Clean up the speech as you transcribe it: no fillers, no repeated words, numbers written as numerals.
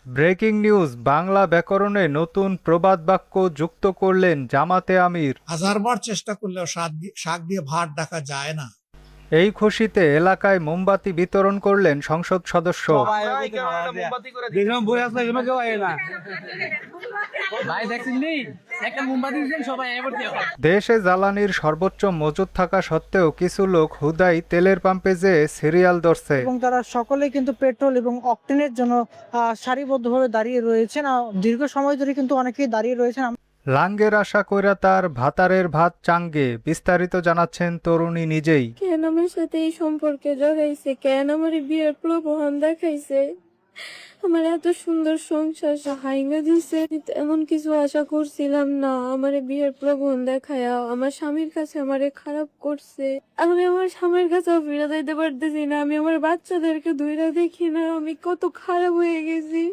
Breaking news Bangla ব্যাকরণে নতুন প্রবাদ বাক্য যুক্ত করলেন জামাতে আমির। হাজারবার চেষ্টা করলেও শাক দিয়ে ভাত ডাকা যায় না। এই খুশিতে এলাকায় মোমবাতি বিতরণ করলেন সংসদ সদস্য। দেশে জ্বালানির সর্বোচ্চ মজুত থাকা সত্ত্বেও কিছু লোক হুদাই তেলের পাম্পে যেয়ে সিরিয়াল ধরছে। এবং তারা সকলেই কিন্তু পেট্রোল এবং অকটেনের জন্য সারিবদ্ধভাবে দাঁড়িয়ে রয়েছেন। দীর্ঘ সময় ধরে কিন্তু অনেকেই দাঁড়িয়ে রয়েছেন। লাঙ্গের আশা কইরা তার ভাতারের ভাত চাঙ্গে, বিস্তারিত জানাচ্ছেন তরুণী নিজেই। কেন আমার সাথে এই সম্পর্কে জড়াইছে, কেন আমার এই বিয়ের প্রলোভন দেখাইছে, আমার এত সুন্দর সংসার হাইঙ্গা দিছে। এমন কিছু আশা করছিলাম না। আমার এই বিয়ের প্রলোভন দেখায়া আমার স্বামীর কাছে আমারে খারাপ করছে। আমি আমার স্বামীর কাছে ফিরে যাইতে পারতেছি না। আমি আমার বাচ্চাদেরকে ধইরা দেখি না। আমি কত খারাপ হয়ে গেছি।